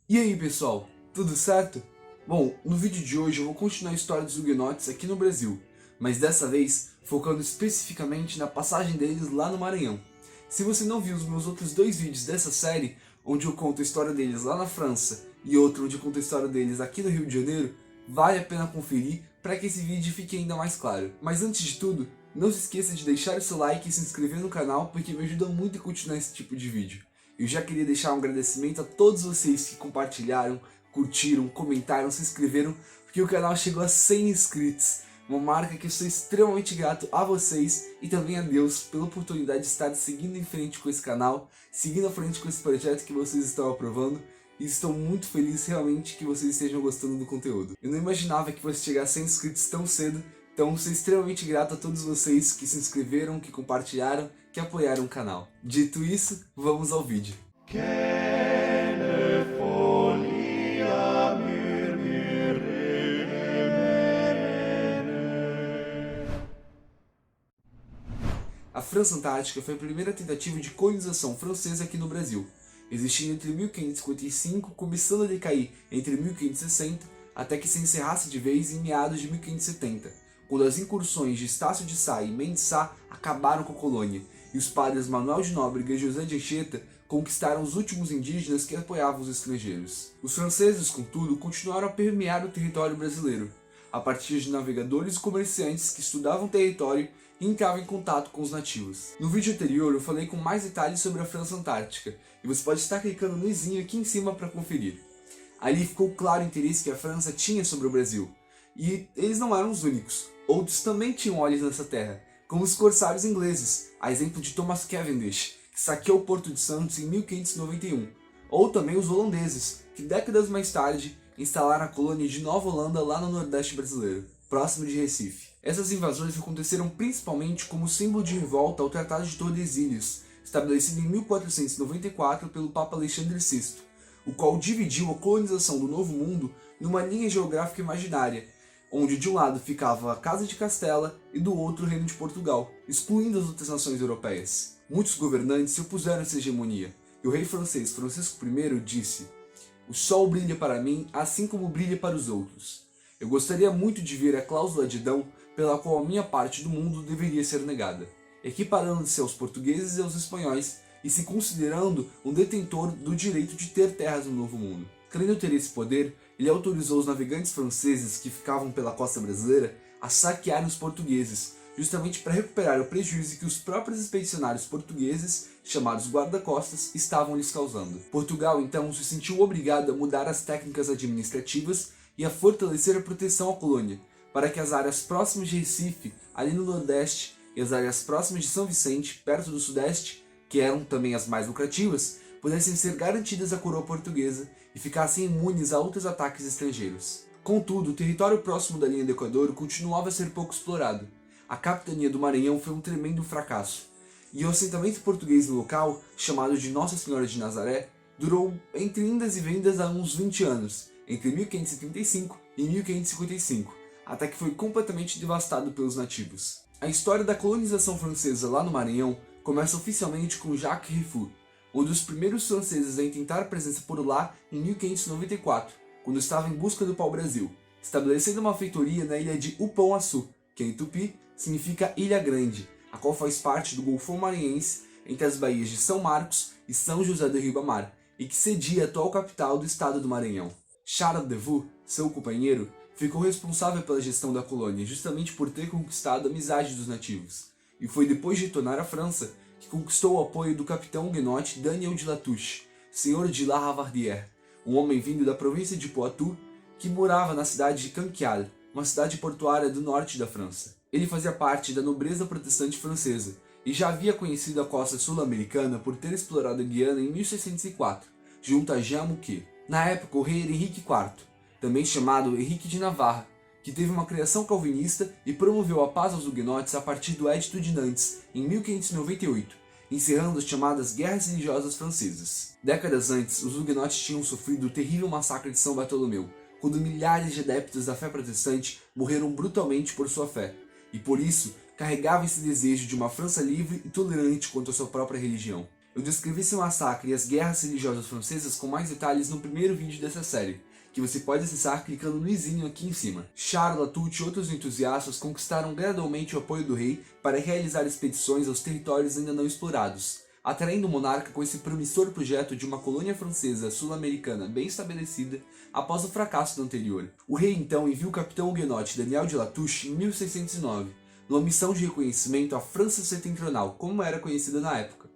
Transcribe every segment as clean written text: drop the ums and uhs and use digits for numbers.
E aí pessoal, tudo certo? Bom, no vídeo de hoje eu vou continuar a história dos huguenotes aqui no Brasil, mas dessa vez focando especificamente na passagem deles lá no Maranhão. Se você não viu os meus outros dois vídeos dessa série, onde eu conto a história deles lá na França e outro onde eu conto a história deles aqui no Rio de Janeiro, vale a pena conferir para que esse vídeo fique ainda mais claro. Mas antes de tudo, não se esqueça de deixar o seu like e se inscrever no canal porque me ajuda muito a continuar esse tipo de vídeo. Eu já queria deixar um agradecimento a todos vocês que compartilharam, curtiram, comentaram, se inscreveram, porque o canal chegou a 100 inscritos. Uma marca que eu sou extremamente grato a vocês e também a Deus pela oportunidade de estar seguindo em frente com esse canal, seguindo à frente com esse projeto que vocês estão aprovando. E estou muito feliz realmente que vocês estejam gostando do conteúdo. Eu não imaginava que fosse chegar a 100 inscritos tão cedo, então sou extremamente grato a todos vocês que se inscreveram, que compartilharam, que apoiaram o canal. Dito isso, vamos ao vídeo. A França Antártica foi a primeira tentativa de colonização francesa aqui no Brasil, existindo entre 1555, começando a decair entre 1560, até que se encerrasse de vez em meados de 1570, quando as incursões de Estácio de Sá e Mendes Sá acabaram com a colônia, e os padres Manuel de Nóbrega e José de Anchieta conquistaram os últimos indígenas que apoiavam os estrangeiros. Os franceses, contudo, continuaram a permear o território brasileiro, a partir de navegadores e comerciantes que estudavam o território e entravam em contato com os nativos. No vídeo anterior eu falei com mais detalhes sobre a França Antártica, e você pode estar clicando no izinho aqui em cima para conferir. Ali ficou claro o interesse que a França tinha sobre o Brasil, e eles não eram os únicos. Outros também tinham olhos nessa terra, como os corsários ingleses, a exemplo de Thomas Cavendish, que saqueou o Porto de Santos em 1591, ou também os holandeses, que décadas mais tarde instalaram a colônia de Nova Holanda lá no Nordeste brasileiro, próximo de Recife. Essas invasões aconteceram principalmente como símbolo de revolta ao Tratado de Tordesilhas, estabelecido em 1494 pelo Papa Alexandre VI, o qual dividiu a colonização do Novo Mundo numa linha geográfica imaginária, onde de um lado ficava a Casa de Castela e do outro o Reino de Portugal, excluindo as outras nações europeias. Muitos governantes se opuseram a essa hegemonia, e o rei francês Francisco I disse: "O sol brilha para mim, assim como brilha para os outros. Eu gostaria muito de ver a cláusula de Adão, pela qual a minha parte do mundo deveria ser negada, equiparando-se aos portugueses e aos espanhóis, e se considerando um detentor do direito de ter terras no Novo Mundo." Querendo ter esse poder, ele autorizou os navegantes franceses que ficavam pela costa brasileira a saquearem os portugueses, justamente para recuperar o prejuízo que os próprios expedicionários portugueses, chamados guarda-costas, estavam lhes causando. Portugal então se sentiu obrigado a mudar as técnicas administrativas e a fortalecer a proteção à colônia, para que as áreas próximas de Recife, ali no Nordeste, e as áreas próximas de São Vicente, perto do Sudeste, que eram também as mais lucrativas, pudessem ser garantidas à coroa portuguesa e ficassem imunes a outros ataques estrangeiros. Contudo, o território próximo da linha do Equador continuava a ser pouco explorado. A capitania do Maranhão foi um tremendo fracasso, e o assentamento português no local, chamado de Nossa Senhora de Nazaré, durou entre indas e vendas há uns 20 anos, entre 1535 e 1555, até que foi completamente devastado pelos nativos. A história da colonização francesa lá no Maranhão começa oficialmente com Jacques Rifoux, um dos primeiros franceses a tentar presença por lá em 1594, quando estava em busca do pau-brasil, estabelecendo uma feitoria na ilha de Upão-Açu, que em tupi significa Ilha Grande, a qual faz parte do Golfão Maranhense entre as baías de São Marcos e São José do Ribamar, e que cedia a atual capital do estado do Maranhão. Charles de Vaux, seu companheiro, ficou responsável pela gestão da colônia justamente por ter conquistado a amizade dos nativos, e foi depois de retornar à França que conquistou o apoio do capitão huguenote Daniel de Latouche, senhor de La Ravardière, um homem vindo da província de Poitou, que morava na cidade de Canquial, uma cidade portuária do norte da França. Ele fazia parte da nobreza protestante francesa, e já havia conhecido a costa sul-americana por ter explorado a Guiana em 1604, junto a Jean Mouquet. Na época, o rei era Henrique IV, também chamado Henrique de Navarra, que teve uma criação calvinista e promoveu a paz aos huguenotes a partir do Edito de Nantes, em 1598, encerrando as chamadas Guerras Religiosas Francesas. Décadas antes, os huguenotes tinham sofrido o terrível massacre de São Bartolomeu, quando milhares de adeptos da fé protestante morreram brutalmente por sua fé, e por isso carregavam esse desejo de uma França livre e tolerante quanto à sua própria religião. Eu descrevi esse massacre e as guerras religiosas francesas com mais detalhes no primeiro vídeo dessa série, que você pode acessar clicando no izinho aqui em cima. Charles Latouche e outros entusiastas conquistaram gradualmente o apoio do rei para realizar expedições aos territórios ainda não explorados, atraindo o monarca com esse promissor projeto de uma colônia francesa sul-americana bem estabelecida após o fracasso do anterior. O rei então envia o capitão huguenote Daniel de Latouche em 1609, numa missão de reconhecimento à França Setentrional, como era conhecida na época.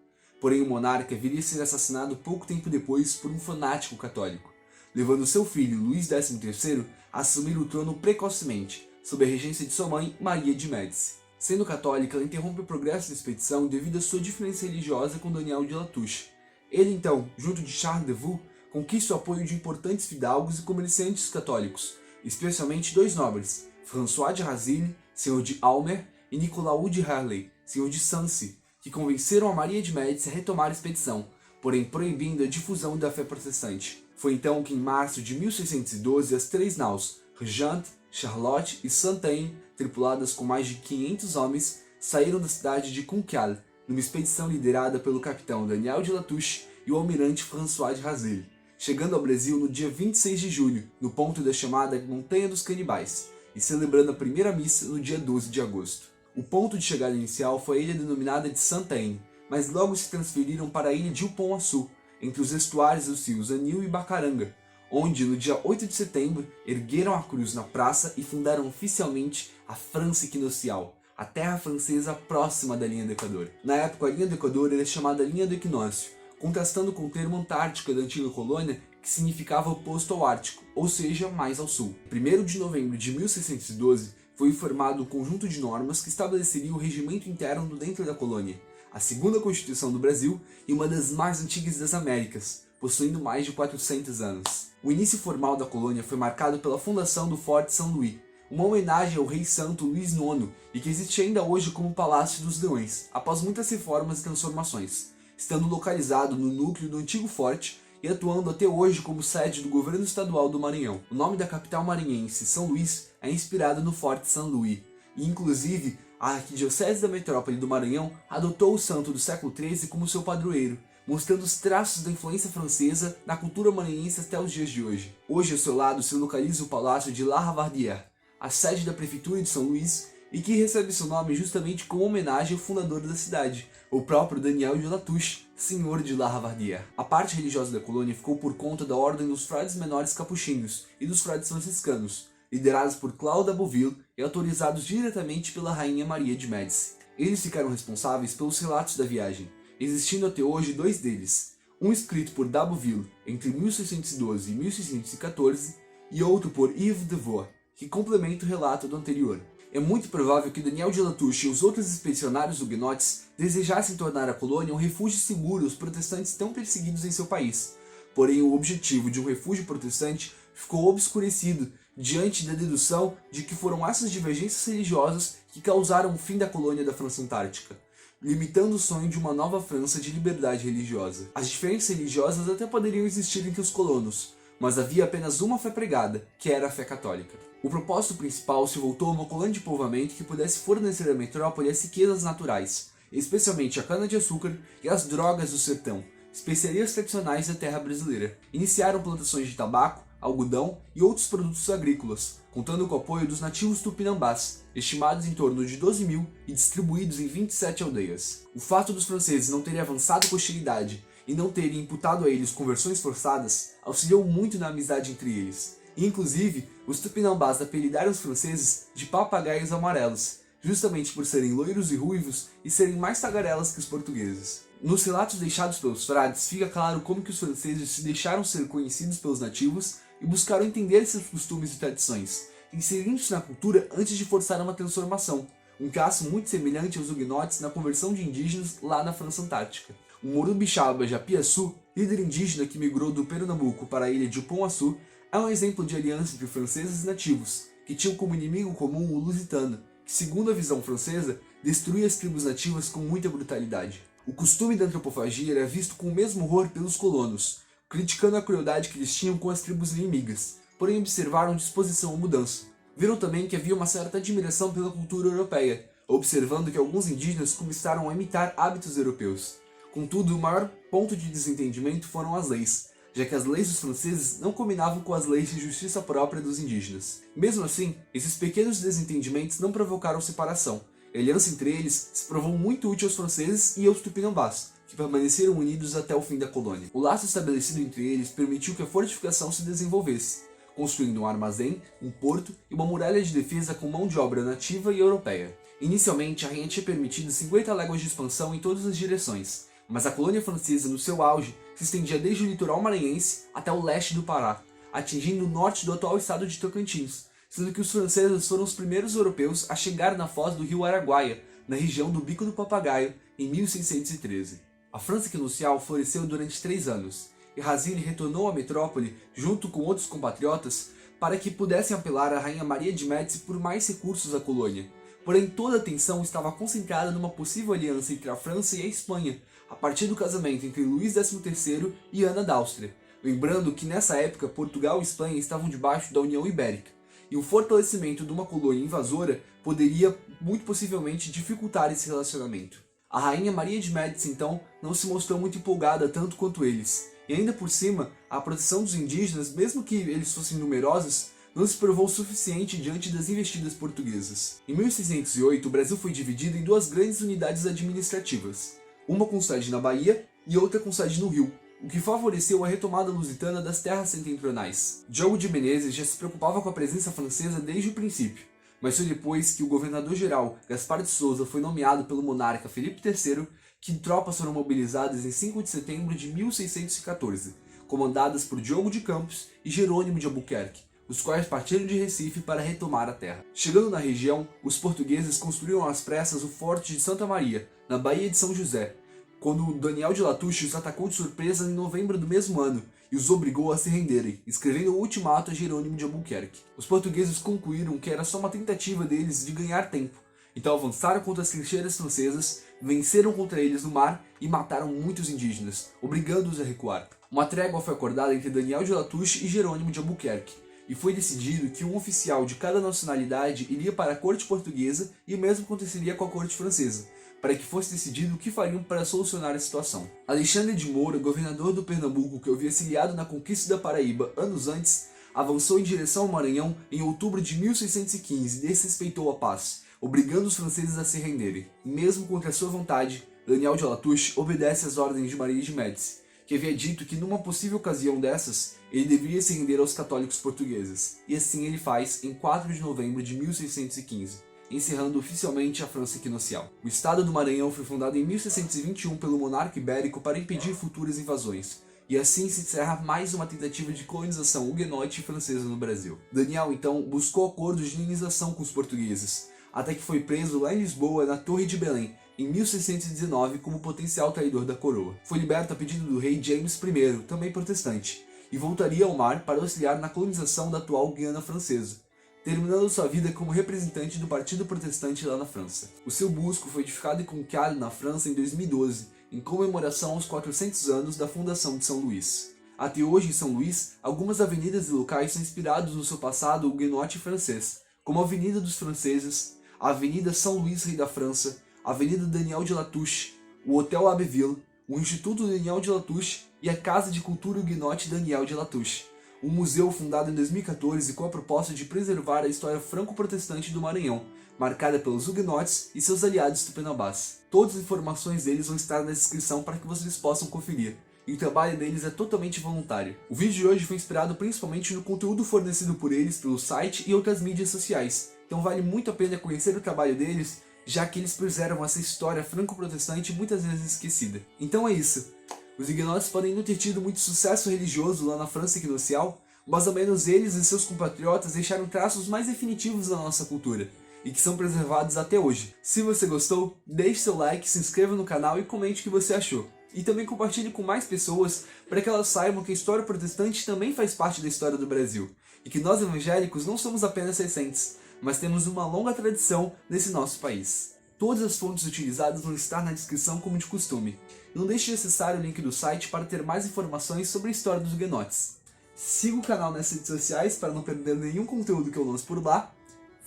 Porém o monarca viria a ser assassinado pouco tempo depois por um fanático católico, levando seu filho Luís XIII a assumir o trono precocemente, sob a regência de sua mãe Maria de Médici. Sendo católica, ela interrompe o progresso da expedição devido à sua diferença religiosa com Daniel de Latouche. Ele então, junto de Charles de Vaux, conquista o apoio de importantes fidalgos e comerciantes católicos, especialmente dois nobres, François de Racine, senhor de Aumер, e Nicolau de Harley, senhor de Sancy, que convenceram a Maria de Médici a retomar a expedição, porém proibindo a difusão da fé protestante. Foi então que em março de 1612 as três naus, Regente, Charlotte e Sainte-Anne, tripuladas com mais de 500 homens, saíram da cidade de Cunquial, numa expedição liderada pelo capitão Daniel de Latouche e o almirante François de Racine, chegando ao Brasil no dia 26 de julho, no ponto da chamada Montanha dos Canibais, e celebrando a primeira missa no dia 12 de agosto. O ponto de chegada inicial foi a ilha denominada de Sainte-Anne, mas logo se transferiram para a ilha de Upon-Açu, entre os estuários dos rios Anil e Bacaranga, onde, no dia 8 de setembro, ergueram a cruz na praça e fundaram oficialmente a França Equinocial, a terra francesa próxima da linha do Equador. Na época, a linha do Equador era chamada linha do equinócio, contrastando com o termo Antártica da antiga colônia, que significava oposto ao Ártico, ou seja, mais ao sul. Em 1º de novembro de 1612, foi formado um conjunto de normas que estabeleceria o regimento interno dentro da colônia, a segunda Constituição do Brasil e uma das mais antigas das Américas, possuindo mais de 400 anos. O início formal da colônia foi marcado pela fundação do Forte São Luís, uma homenagem ao rei santo Luís IX e que existe ainda hoje como Palácio dos Leões, após muitas reformas e transformações, estando localizado no núcleo do antigo forte e atuando até hoje como sede do governo estadual do Maranhão. O nome da capital maranhense, São Luís, é inspirado no Forte São Luís, e inclusive a Arquidiocese da Metrópole do Maranhão adotou o santo do século XIII como seu padroeiro, mostrando os traços da influência francesa na cultura maranhense até os dias de hoje. Hoje, ao seu lado, se localiza o Palácio de La Ravardire, a sede da Prefeitura de São Luís, e que recebe seu nome justamente como homenagem ao fundador da cidade, o próprio Daniel de Latouche, senhor de La Ravardire. A parte religiosa da colônia ficou por conta da Ordem dos Frades Menores Capuchinhos e dos Frades Franciscanos, liderados por Claude Abbeville e autorizados diretamente pela Rainha Maria de Médici. Eles ficaram responsáveis pelos relatos da viagem, existindo até hoje dois deles, um escrito por d'Abbeville entre 1612 e 1614 e outro por Yves de Vaux, que complementa o relato do anterior. É muito provável que Daniel de Latouche e os outros expedicionários huguenotes desejassem tornar a colônia um refúgio seguro aos protestantes tão perseguidos em seu país, porém o objetivo de um refúgio protestante ficou obscurecido diante da dedução de que foram essas divergências religiosas que causaram o fim da colônia da França Antártica, limitando o sonho de uma nova França de liberdade religiosa. As diferenças religiosas até poderiam existir entre os colonos, mas havia apenas uma fé pregada, que era a fé católica. O propósito principal se voltou a uma colônia de povoamento que pudesse fornecer à metrópole as riquezas naturais, especialmente a cana-de-açúcar e as drogas do sertão, especiarias tradicionais da terra brasileira. Iniciaram plantações de tabaco, algodão e outros produtos agrícolas, contando com o apoio dos nativos tupinambás, estimados em torno de 12 mil e distribuídos em 27 aldeias. O fato dos franceses não terem avançado com hostilidade e não terem imputado a eles conversões forçadas auxiliou muito na amizade entre eles. E, inclusive, os tupinambás apelidaram os franceses de papagaios amarelos, justamente por serem loiros e ruivos e serem mais tagarelas que os portugueses. Nos relatos deixados pelos frades, fica claro como que os franceses se deixaram ser conhecidos pelos nativos e buscaram entender seus costumes e tradições, inserindo-se na cultura antes de forçar uma transformação, um caso muito semelhante aos huguenotes na conversão de indígenas lá na França Antártica. O Morubixaba Japiaçu, líder indígena que migrou do Pernambuco para a ilha de Upon-Açu, é um exemplo de aliança entre franceses e nativos, que tinham como inimigo comum o lusitano, que, segundo a visão francesa, destruía as tribos nativas com muita brutalidade. O costume da antropofagia era visto com o mesmo horror pelos colonos, criticando a crueldade que eles tinham com as tribos inimigas, porém observaram disposição à mudança. Viram também que havia uma certa admiração pela cultura europeia, observando que alguns indígenas começaram a imitar hábitos europeus. Contudo, o maior ponto de desentendimento foram as leis, já que as leis dos franceses não combinavam com as leis de justiça própria dos indígenas. Mesmo assim, esses pequenos desentendimentos não provocaram separação. A aliança entre eles se provou muito útil aos franceses e aos tupinambás, que permaneceram unidos até o fim da colônia. O laço estabelecido entre eles permitiu que a fortificação se desenvolvesse, construindo um armazém, um porto e uma muralha de defesa com mão de obra nativa e europeia. Inicialmente, a rainha tinha permitido 50 léguas de expansão em todas as direções, mas a colônia francesa, no seu auge, se estendia desde o litoral maranhense até o leste do Pará, atingindo o norte do atual estado de Tocantins, sendo que os franceses foram os primeiros europeus a chegar na foz do rio Araguaia, na região do Bico do Papagaio, em 1613. A França equinocial floresceu durante 3 anos, e Racine retornou à metrópole, junto com outros compatriotas, para que pudessem apelar à rainha Maria de Médici por mais recursos à colônia. Porém, toda a atenção estava concentrada numa possível aliança entre a França e a Espanha, a partir do casamento entre Luís XIII e Ana d'Áustria, lembrando que nessa época Portugal e Espanha estavam debaixo da União Ibérica, e o fortalecimento de uma colônia invasora poderia, muito possivelmente, dificultar esse relacionamento. A rainha Maria de Médici, então, não se mostrou muito empolgada tanto quanto eles, e ainda por cima, a proteção dos indígenas, mesmo que eles fossem numerosos, não se provou suficiente diante das investidas portuguesas. Em 1608, o Brasil foi dividido em 2 grandes unidades administrativas, uma com sede na Bahia e outra com sede no Rio, o que favoreceu a retomada lusitana das terras setentrionais. Diogo de Menezes já se preocupava com a presença francesa desde o princípio, mas foi depois que o governador-geral Gaspar de Souza foi nomeado pelo monarca Felipe III que tropas foram mobilizadas em 5 de setembro de 1614, comandadas por Diogo de Campos e Jerônimo de Albuquerque, os quais partiram de Recife para retomar a terra. Chegando na região, os portugueses construíram às pressas o Forte de Santa Maria, na Baía de São José, quando Daniel de Latouche os atacou de surpresa em novembro do mesmo ano e os obrigou a se renderem, escrevendo o ultimato a Jerônimo de Albuquerque. Os portugueses concluíram que era só uma tentativa deles de ganhar tempo, então avançaram contra as trincheiras francesas, venceram contra eles no mar e mataram muitos indígenas, obrigando-os a recuar. Uma trégua foi acordada entre Daniel de Latouche e Jerônimo de Albuquerque, e foi decidido que um oficial de cada nacionalidade iria para a corte portuguesa e o mesmo aconteceria com a corte francesa, para que fosse decidido o que fariam para solucionar a situação. Alexandre de Moura, governador do Pernambuco que havia auxiliado na conquista da Paraíba anos antes, avançou em direção ao Maranhão em outubro de 1615 e desrespeitou a paz, obrigando os franceses a se renderem. Mesmo contra sua vontade, Daniel de Latouche obedece às ordens de Maria de Médici, que havia dito que numa possível ocasião dessas, ele deveria se render aos católicos portugueses, e assim ele faz em 4 de novembro de 1615, encerrando oficialmente a França equinocial. O Estado do Maranhão foi fundado em 1621 pelo monarca ibérico para impedir futuras invasões, e assim se encerra mais uma tentativa de colonização huguenote francesa no Brasil. Daniel, então, buscou acordos de indenização com os portugueses, até que foi preso lá em Lisboa, na Torre de Belém, em 1619 como potencial traidor da coroa. Foi liberto a pedido do rei James I, também protestante, e voltaria ao mar para auxiliar na colonização da atual Guiana Francesa, terminando sua vida como representante do Partido Protestante lá na França. O seu busto foi edificado em Concarneau, na França, em 2012, em comemoração aos 400 anos da fundação de São Luís. Até hoje, em São Luís, algumas avenidas e locais são inspirados no seu passado huguenote francês, como a Avenida dos Franceses, a Avenida São Luís Rei da França, a Avenida Daniel de Latouche, o Hotel Abbeville, o Instituto Daniel de Latouche e a Casa de Cultura Huguenote Daniel de Latouche, um museu fundado em 2014 com a proposta de preservar a história franco-protestante do Maranhão, marcada pelos huguenotes e seus aliados tupinambás. Todas as informações deles vão estar na descrição para que vocês possam conferir, e o trabalho deles é totalmente voluntário. O vídeo de hoje foi inspirado principalmente no conteúdo fornecido por eles pelo site e outras mídias sociais, então vale muito a pena conhecer o trabalho deles, já que eles preservam essa história franco-protestante muitas vezes esquecida. Então é isso. Os huguenotes podem não ter tido muito sucesso religioso lá na França equinocial, mas ao menos eles e seus compatriotas deixaram traços mais definitivos na nossa cultura, e que são preservados até hoje. Se você gostou, deixe seu like, se inscreva no canal e comente o que você achou. E também compartilhe com mais pessoas para que elas saibam que a história protestante também faz parte da história do Brasil, e que nós evangélicos não somos apenas recentes, mas temos uma longa tradição nesse nosso país. Todas as fontes utilizadas vão estar na descrição como de costume. Não deixe de acessar o link do site para ter mais informações sobre a história dos huguenotes. Siga o canal nas redes sociais para não perder nenhum conteúdo que eu lanço por lá.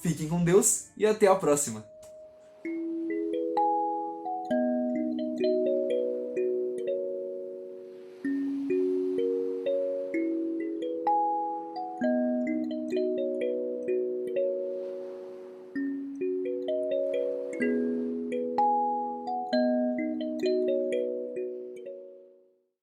Fiquem com Deus e até a próxima!